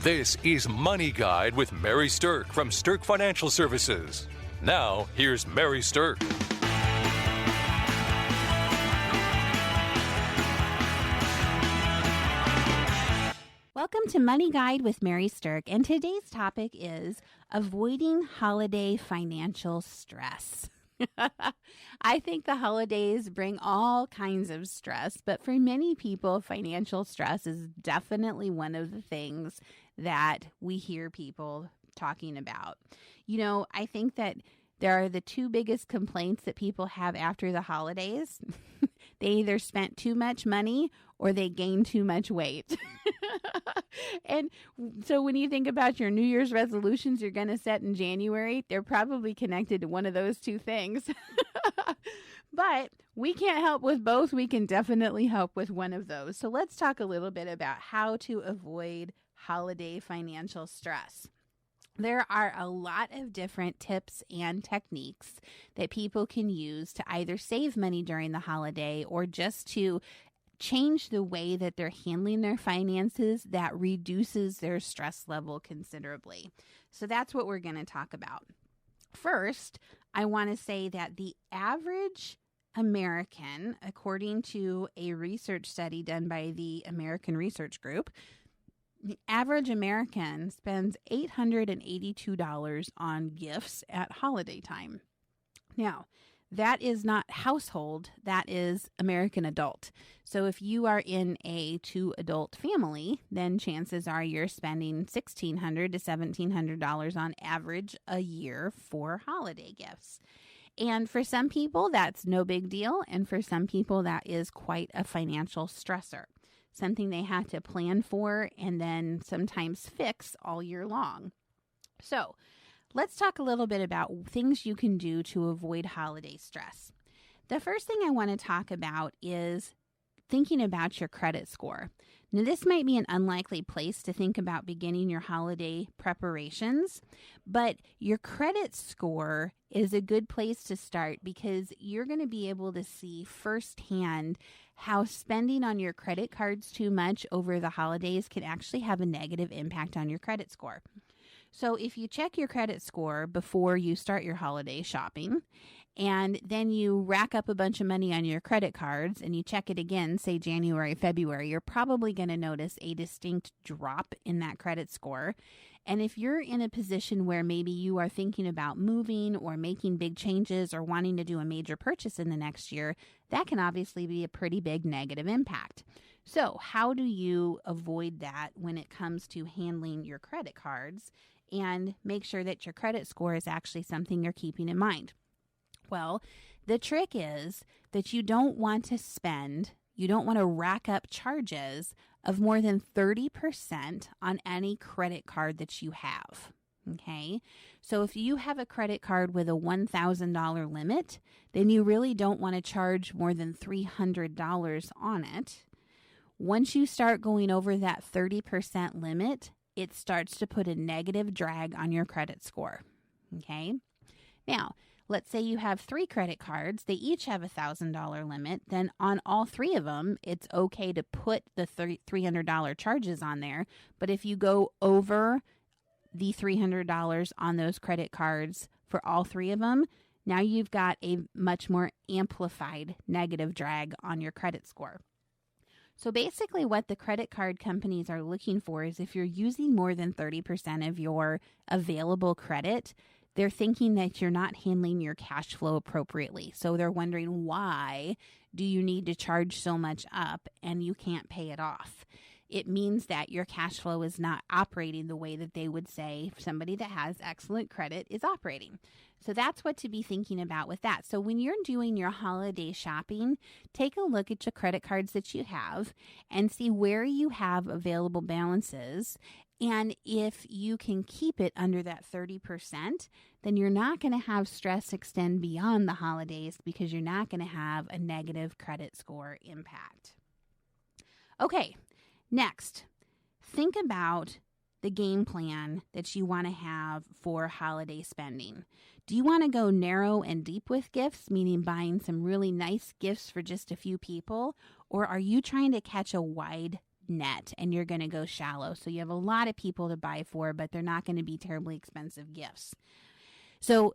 This is Money Guide with Mary Sterk from Sterk Financial Services. Now, here's Mary Sterk. Welcome to Money Guide with Mary Sterk, and today's topic is avoiding holiday financial stress. I think the holidays bring all kinds of stress, but for many people, financial stress is definitely one of the things that we hear people talking about. You know, I think that there are the two biggest complaints that people have after the holidays. They either spent too much money or they gained too much weight. And so when you think about your New Year's resolutions you're going to set in January, they're probably connected to one of those two things. But we can't help with both. We can definitely help with one of those. So let's talk a little bit about how to avoid holiday financial stress. There are a lot of different tips and techniques that people can use to either save money during the holiday or just to change the way that they're handling their finances that reduces their stress level considerably. So that's what we're going to talk about. First, I want to say that the average American, according to a research study done by the American Research Group, the average American spends $882 on gifts at holiday time. Now, that is not household, that is American adult. So if you are in a two-adult family, then chances are you're spending $1,600 to $1,700 on average a year for holiday gifts. And for some people, that's no big deal. And for some people, that is quite a financial stressor, something they have to plan for and then sometimes fix all year long. So let's talk a little bit about things you can do to avoid holiday stress. The first thing I want to talk about is thinking about your credit score. Now, this might be an unlikely place to think about beginning your holiday preparations, but your credit score is a good place to start because you're going to be able to see firsthand how spending on your credit cards too much over the holidays can actually have a negative impact on your credit score. So if you check your credit score before you start your holiday shopping, and then you rack up a bunch of money on your credit cards and you check it again, say January, February, you're probably going to notice a distinct drop in that credit score. And if you're in a position where maybe you are thinking about moving or making big changes or wanting to do a major purchase in the next year, that can obviously be a pretty big negative impact. So how do you avoid that when it comes to handling your credit cards and make sure that your credit score is actually something you're keeping in mind? Well, the trick is that you don't want to rack up charges of more than 30% on any credit card that you have. Okay, so if you have a credit card with a $1,000 limit, then you really don't want to charge more than $300 on it. Once you start going over that 30% limit, it starts to put a negative drag on your credit score. Okay, now let's say you have 3 credit cards. They each have a $1,000 limit. Then on all 3 of them, it's okay to put the $300 charges on there. But if you go over the $300 on those credit cards for all 3 of them, now you've got a much more amplified negative drag on your credit score. So basically what the credit card companies are looking for is if you're using more than 30% of your available credit, they're thinking that you're not handling your cash flow appropriately. So they're wondering, why do you need to charge so much up and you can't pay it off? It means that your cash flow is not operating the way that they would say somebody that has excellent credit is operating. So that's what to be thinking about with that. So when you're doing your holiday shopping, take a look at your credit cards that you have and see where you have available balances. And if you can keep it under that 30%, then you're not going to have stress extend beyond the holidays because you're not going to have a negative credit score impact. Okay, next, think about the game plan that you want to have for holiday spending. Do you want to go narrow and deep with gifts, meaning buying some really nice gifts for just a few people? Or are you trying to catch a wide net and you're going to go shallow. So you have a lot of people to buy for, but they're not going to be terribly expensive gifts. So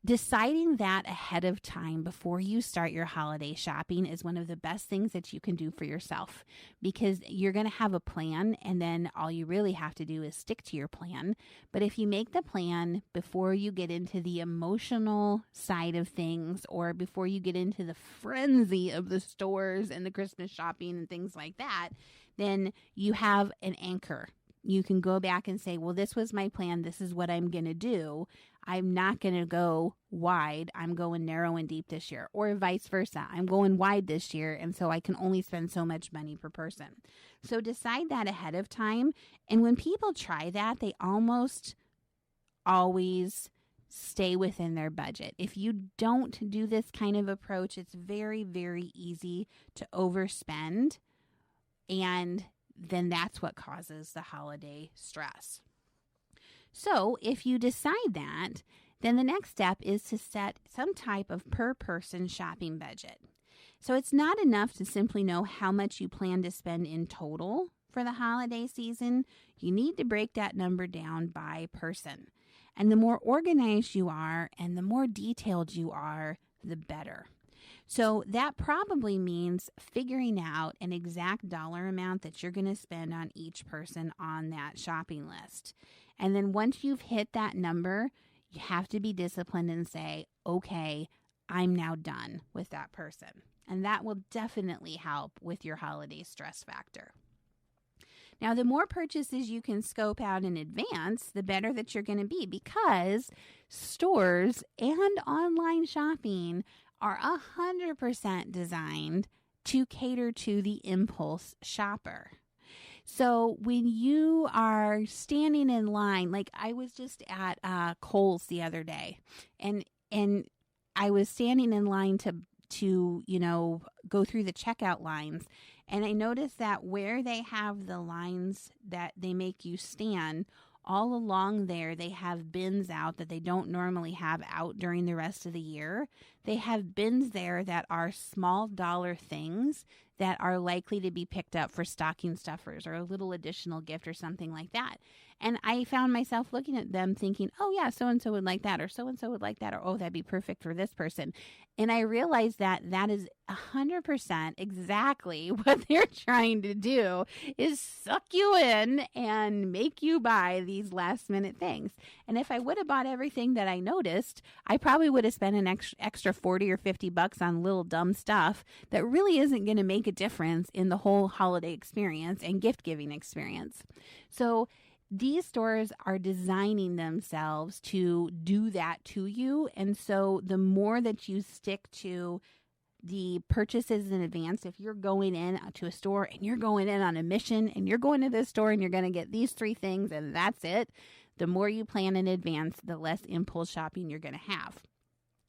deciding that ahead of time before you start your holiday shopping is one of the best things that you can do for yourself, because you're going to have a plan and then all you really have to do is stick to your plan. But if you make the plan before you get into the emotional side of things, or before you get into the frenzy of the stores and the Christmas shopping and things like that, then you have an anchor. You can go back and say, well, this was my plan. This is what I'm going to do. I'm not going to go wide. I'm going narrow and deep this year, or vice versa. I'm going wide this year, and so I can only spend so much money per person. So decide that ahead of time. And when people try that, they almost always stay within their budget. If you don't do this kind of approach, it's very, very easy to overspend, and then that's what causes the holiday stress. So if you decide that, then the next step is to set some type of per person shopping budget. So it's not enough to simply know how much you plan to spend in total for the holiday season. You need to break that number down by person. And the more organized you are and the more detailed you are, the better. So that probably means figuring out an exact dollar amount that you're going to spend on each person on that shopping list. And then once you've hit that number, you have to be disciplined and say, okay, I'm now done with that person. And that will definitely help with your holiday stress factor. Now, the more purchases you can scope out in advance, the better that you're going to be, because stores and online shopping are 100% designed to cater to the impulse shopper. So when you are standing in line, like I was just at Kohl's the other day, and I was standing in line to go through the checkout lines, and I noticed that where they have the lines that they make you stand, all along there, they have bins out that they don't normally have out during the rest of the year. They have bins there that are small dollar things that are likely to be picked up for stocking stuffers or a little additional gift or something like that. And I found myself looking at them thinking, oh yeah, so-and-so would like that, or so-and-so would like that, or oh, that'd be perfect for this person. And I realized that that is 100% exactly what they're trying to do, is suck you in and make you buy these last minute things. And if I would have bought everything that I noticed, I probably would have spent an extra 40 or 50 bucks on little dumb stuff that really isn't going to make a difference in the whole holiday experience and gift giving experience. So these stores are designing themselves to do that to you. And so the more that you stick to the purchases in advance, if you're going in to a store and you're going in on a mission and you're going to this store and you're going to get these 3 things and that's it, the more you plan in advance, the less impulse shopping you're going to have.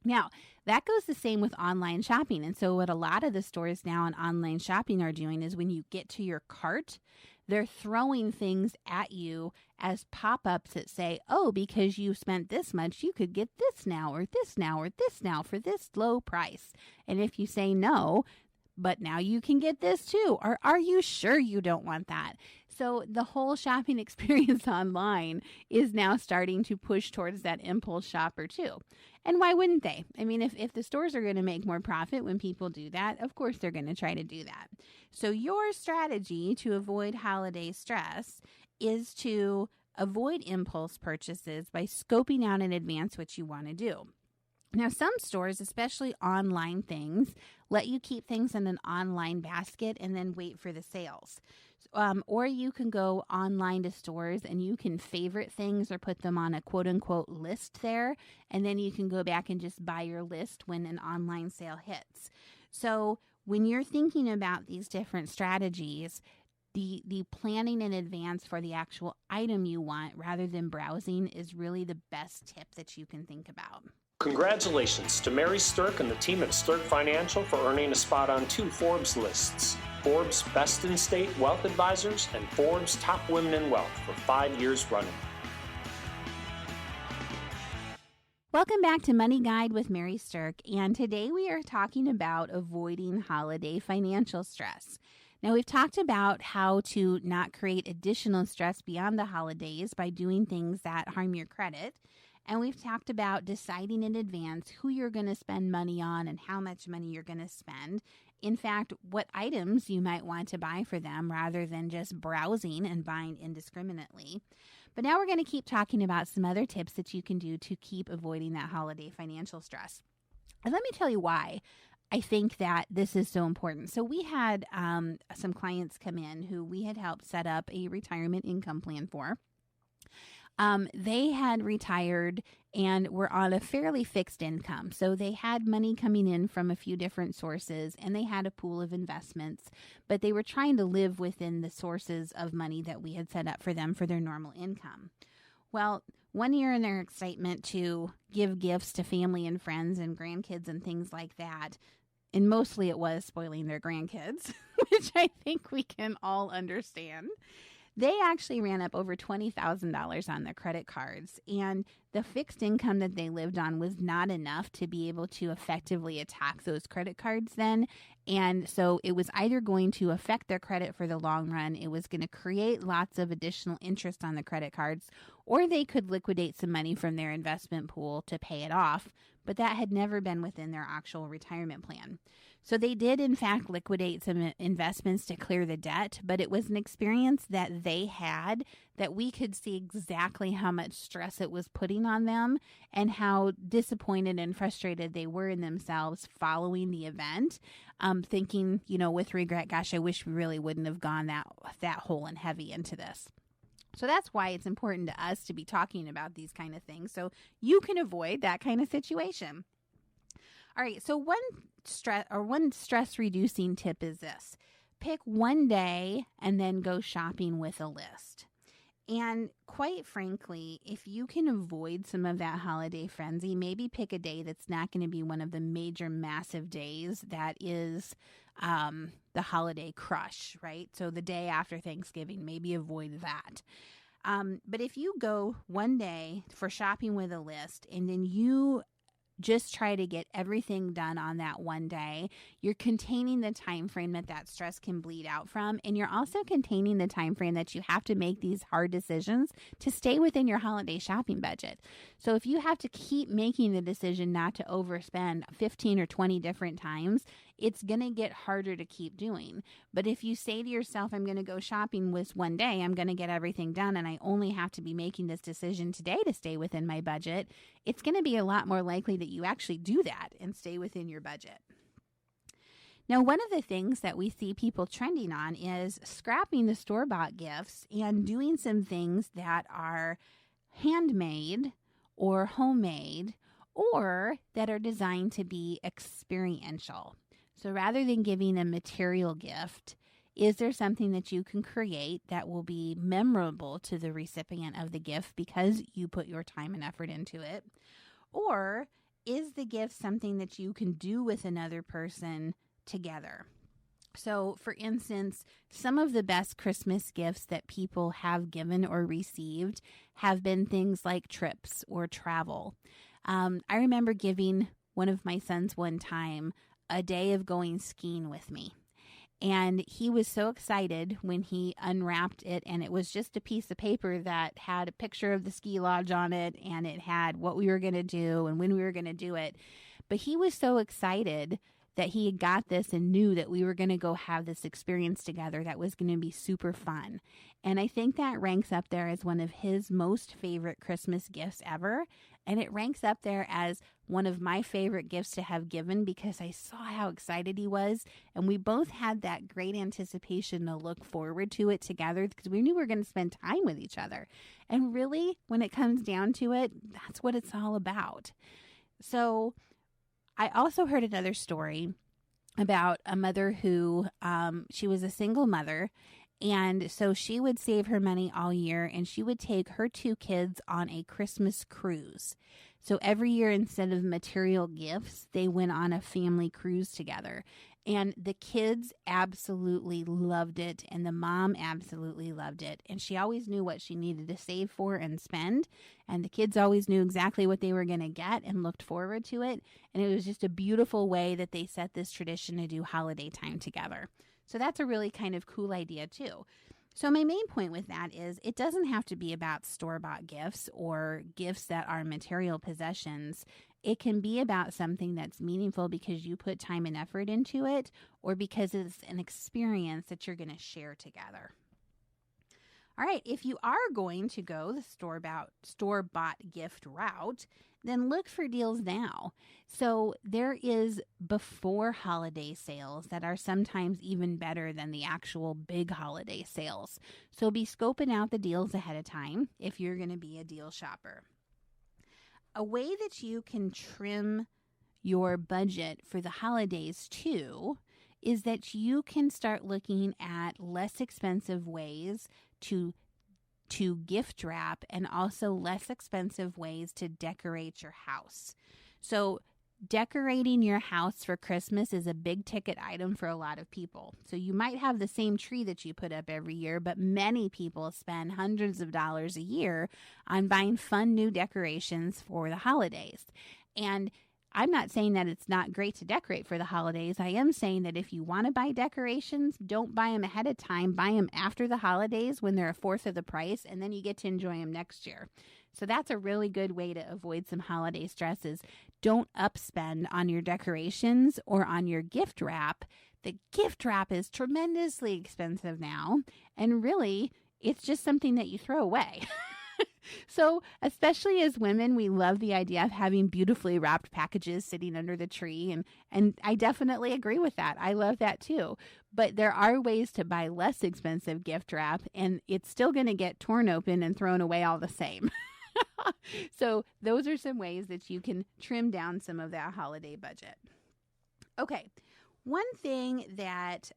Now, that goes the same with online shopping. And so what a lot of the stores now in online shopping are doing is when you get to your cart, they're throwing things at you as pop-ups that say, oh, because you spent this much, you could get this now, or this now, or this now for this low price. And if you say no, but now you can get this too, or are you sure you don't want that? So the whole shopping experience online is now starting to push towards that impulse shopper too. And why wouldn't they? I mean, if the stores are going to make more profit when people do that, of course they're going to try to do that. So your strategy to avoid holiday stress is to avoid impulse purchases by scoping out in advance what you want to do. Now, some stores, especially online things, let you keep things in an online basket and then wait for the sales. Or you can go online to stores and you can favorite things or put them on a quote unquote list there. And then you can go back and just buy your list when an online sale hits. So when you're thinking about these different strategies, the planning in advance for the actual item you want rather than browsing is really the best tip that you can think about. Congratulations to Mary Sterk and the team at Sterk Financial for earning a spot on 2 Forbes lists, Forbes Best in State Wealth Advisors and Forbes Top Women in Wealth for 5 years running. Welcome back to Money Guide with Mary Sterk, and today we are talking about avoiding holiday financial stress. Now, we've talked about how to not create additional stress beyond the holidays by doing things that harm your credit. And we've talked about deciding in advance who you're going to spend money on and how much money you're going to spend. In fact, what items you might want to buy for them rather than just browsing and buying indiscriminately. But now we're going to keep talking about some other tips that you can do to keep avoiding that holiday financial stress. And let me tell you why I think that this is so important. So we had some clients come in who we had helped set up a retirement income plan for. They had retired and were on a fairly fixed income. So they had money coming in from a few different sources and they had a pool of investments, but they were trying to live within the sources of money that we had set up for them for their normal income. Well, one year in their excitement to give gifts to family and friends and grandkids and things like that, and mostly it was spoiling their grandkids, which I think we can all understand. They actually ran up over $20,000 on their credit cards, and the fixed income that they lived on was not enough to be able to effectively attack those credit cards then. And so it was either going to affect their credit for the long run, it was going to create lots of additional interest on the credit cards, or they could liquidate some money from their investment pool to pay it off. But that had never been within their actual retirement plan. So they did, in fact, liquidate some investments to clear the debt, but it was an experience that they had that we could see exactly how much stress it was putting on them and how disappointed and frustrated they were in themselves following the event, thinking, with regret, gosh, I wish we really wouldn't have gone that whole and heavy into this. So that's why it's important to us to be talking about these kind of things so you can avoid that kind of situation. All right, so one stress reducing tip is this. Pick one day and then go shopping with a list. And quite frankly, if you can avoid some of that holiday frenzy, maybe pick a day that's not going to be one of the major massive days that is the holiday crush, right? So the day after Thanksgiving, maybe avoid that. But if you go one day for shopping with a list and then you just try to get everything done on that one day, you're containing the time frame that stress can bleed out from, and you're also containing the time frame that you have to make these hard decisions to stay within your holiday shopping budget. So if you have to keep making the decision not to overspend 15 or 20 different times, it's going to get harder to keep doing. But if you say to yourself, I'm going to go shopping with one day, I'm going to get everything done, and I only have to be making this decision today to stay within my budget, it's going to be a lot more likely that you actually do that and stay within your budget. Now, one of the things that we see people trending on is scrapping the store-bought gifts and doing some things that are handmade or homemade or that are designed to be experiential. So rather than giving a material gift, is there something that you can create that will be memorable to the recipient of the gift because you put your time and effort into it? Or is the gift something that you can do with another person together? So, for instance, some of the best Christmas gifts that people have given or received have been things like trips or travel. I remember giving one of my sons one time a day of going skiing with me. And he was so excited when he unwrapped it, and it was just a piece of paper that had a picture of the ski lodge on it, and it had what we were going to do and when we were going to do it. But he was so excited that he had got this and knew that we were going to go have this experience together that was going to be super fun. And I think that ranks up there as one of his most favorite Christmas gifts ever. And it ranks up there as one of my favorite gifts to have given because I saw how excited he was. And we both had that great anticipation to look forward to it together because we knew we were going to spend time with each other. And really, when it comes down to it, that's what it's all about. So I also heard another story about a mother who, she was a single mother. And so she would save her money all year and she would take her two kids on a Christmas cruise. So every year, instead of material gifts, they went on a family cruise together. And the kids absolutely loved it. And the mom absolutely loved it. And she always knew what she needed to save for and spend. And the kids always knew exactly what they were going to get and looked forward to it. And it was just a beautiful way that they set this tradition to do holiday time together. So that's a really kind of cool idea too. So my main point with that is it doesn't have to be about store-bought gifts or gifts that are material possessions. It can be about something that's meaningful because you put time and effort into it, or because it's an experience that you're going to share together. All right, if you are going to go the store-bought gift route, then look for deals now. So there is before holiday sales that are sometimes even better than the actual big holiday sales. So be scoping out the deals ahead of time if you're going to be a deal shopper. A way that you can trim your budget for the holidays too is that you can start looking at less expensive ways to gift wrap and also less expensive ways to decorate your house. So decorating your house for Christmas is a big ticket item for a lot of people. So you might have the same tree that you put up every year, but many people spend hundreds of dollars a year on buying fun new decorations for the holidays. And I'm not saying that it's not great to decorate for the holidays. I am saying that if you want to buy decorations, don't buy them ahead of time. Buy them after the holidays when they're a fourth of the price, and then you get to enjoy them next year. So that's a really good way to avoid some holiday stresses. Don't upspend on your decorations or on your gift wrap. The gift wrap is tremendously expensive now, and really, it's just something that you throw away. So especially as women, we love the idea of having beautifully wrapped packages sitting under the tree. And I definitely agree with that. I love that too. But there are ways to buy less expensive gift wrap, and it's still going to get torn open and thrown away all the same. So those are some ways that you can trim down some of that holiday budget. Okay. One thing that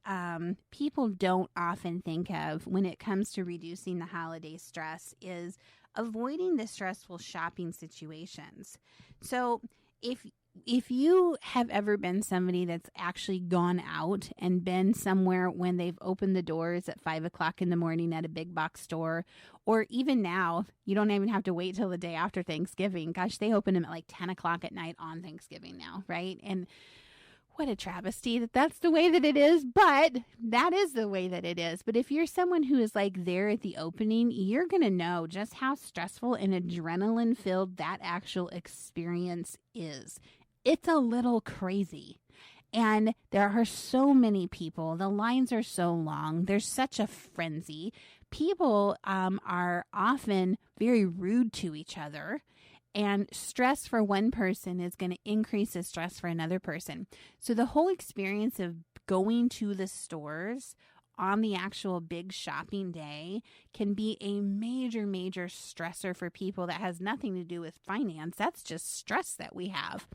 people don't often think of when it comes to reducing the holiday stress is avoiding the stressful shopping situations. So if you have ever been somebody that's actually gone out and been somewhere when they've opened the doors at 5 o'clock in the morning at a big box store, or even now, you don't even have to wait till the day after Thanksgiving. Gosh, they open them at like 10 o'clock at night on Thanksgiving now, right? And what a travesty that that's the way that it is, but that is the way that it is. But if you're someone who is like there at the opening, you're going to know just how stressful and adrenaline filled that actual experience is. It's a little crazy. And there are so many people. The lines are so long. There's such a frenzy. People are often very rude to each other. And stress for one person is going to increase the stress for another person. So the whole experience of going to the stores on the actual big shopping day can be a major, major stressor for people that has nothing to do with finance. That's just stress that we have.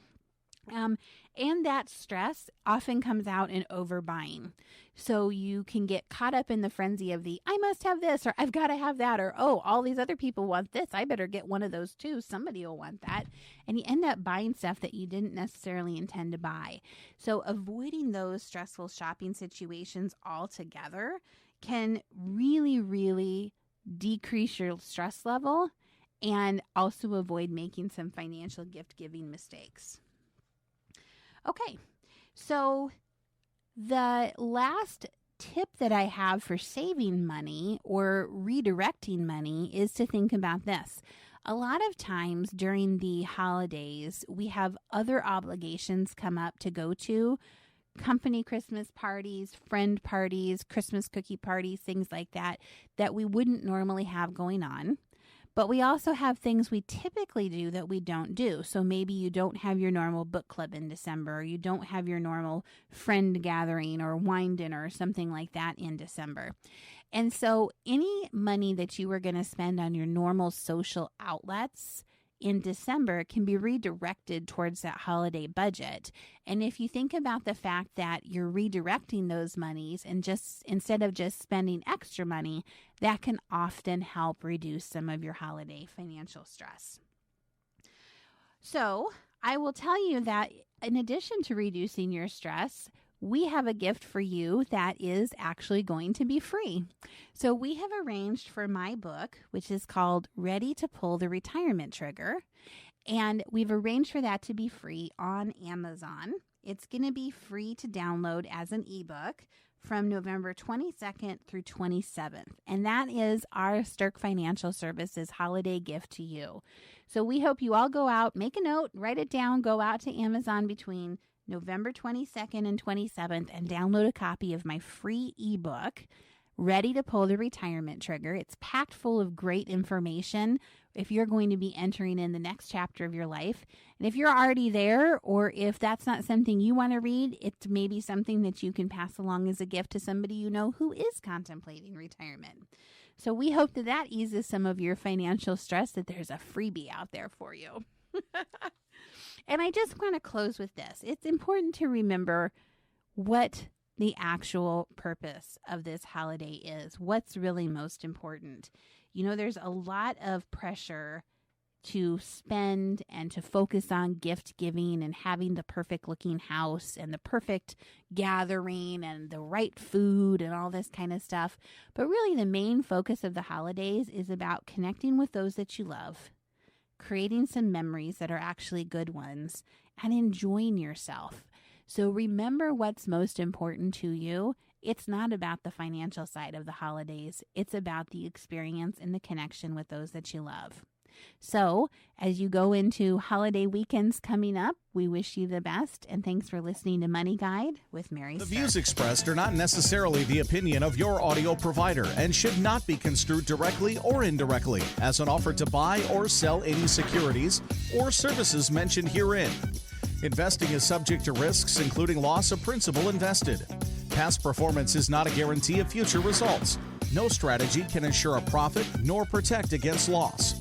And that stress often comes out in overbuying. So you can get caught up in the frenzy of the, I must have this, or I've got to have that, or, oh, all these other people want this. I better get one of those too. Somebody will want that. And you end up buying stuff that you didn't necessarily intend to buy. So avoiding those stressful shopping situations altogether can really, really decrease your stress level and also avoid making some financial gift giving mistakes. Okay, so the last tip that I have for saving money or redirecting money is to think about this. A lot of times during the holidays, we have other obligations come up to go to, company Christmas parties, friend parties, Christmas cookie parties, things like that, that we wouldn't normally have going on. But we also have things we typically do that we don't do. So maybe you don't have your normal book club in December, or you don't have your normal friend gathering or wine dinner or something like that in December. And so any money that you were going to spend on your normal social outlets in December can be redirected towards that holiday budget. And if you think about the fact that you're redirecting those monies and just instead of just spending extra money, that can often help reduce some of your holiday financial stress. So I will tell you that in addition to reducing your stress, we have a gift for you that is actually going to be free. So we have arranged for my book, which is called Ready to Pull the Retirement Trigger, and we've arranged for that to be free on Amazon. It's going to be free to download as an ebook from November 22nd through 27th. And that is our Sterk Financial Services holiday gift to you. So we hope you all go out, make a note, write it down, go out to Amazon between November 22nd and 27th and download a copy of my free ebook, Ready to Pull the Retirement Trigger. It's packed full of great information if you're going to be entering in the next chapter of your life. And if you're already there, or if that's not something you want to read, it's maybe something that you can pass along as a gift to somebody you know who is contemplating retirement. So we hope that that eases some of your financial stress, that there's a freebie out there for you. And I just want to close with this. It's important to remember what the actual purpose of this holiday is. What's really most important? You know, there's a lot of pressure to spend and to focus on gift giving and having the perfect looking house and the perfect gathering and the right food and all this kind of stuff. But really the main focus of the holidays is about connecting with those that you love, creating some memories that are actually good ones, and enjoying yourself. So remember what's most important to you. It's not about the financial side of the holidays. It's about the experience and the connection with those that you love. So as you go into holiday weekends coming up, we wish you the best, and thanks for listening to Money Guide with Mary The Sterk. views expressed are not necessarily the opinion of your audio provider and should not be construed directly or indirectly as an offer to buy or sell any securities or services mentioned herein. Investing is subject to risks, including loss of principal invested. Past performance is not a guarantee of future results. No strategy can ensure a profit nor protect against loss.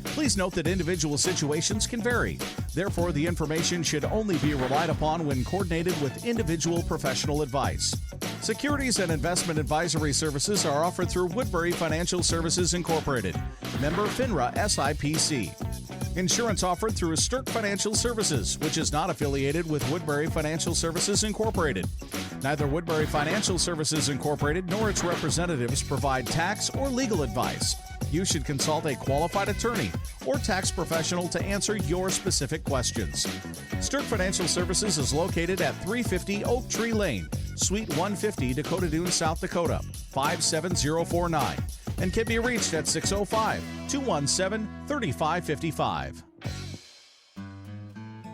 Please note that individual situations can vary. Therefore, the information should only be relied upon when coordinated with individual professional advice. Securities and investment advisory services are offered through Woodbury Financial Services Incorporated, member FINRA SIPC. Insurance offered through Sterk Financial Services, which is not affiliated with Woodbury Financial Services Incorporated. Neither Woodbury Financial Services Incorporated nor its representatives provide tax or legal advice. You should consult a qualified attorney or tax professional to answer your specific questions. Sterk Financial Services is located at 350 Oak Tree Lane, Suite 150, Dakota Dunes, South Dakota, 57049, and can be reached at 605-217-3555.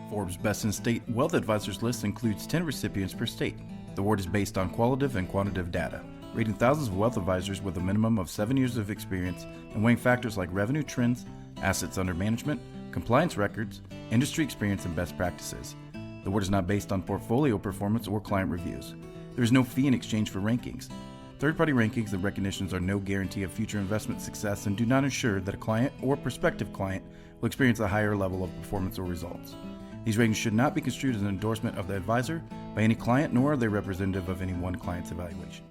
Forbes' Best in State Wealth Advisors list includes 10 recipients per state. The award is based on qualitative and quantitative data, rating thousands of wealth advisors with a minimum of 7 years of experience and weighing factors like revenue trends, assets under management, compliance records, industry experience, and best practices. The award is not based on portfolio performance or client reviews. There is no fee in exchange for rankings. Third-party rankings and recognitions are no guarantee of future investment success and do not ensure that a client or prospective client will experience a higher level of performance or results. These ratings should not be construed as an endorsement of the advisor by any client, nor are they representative of any one client's evaluation.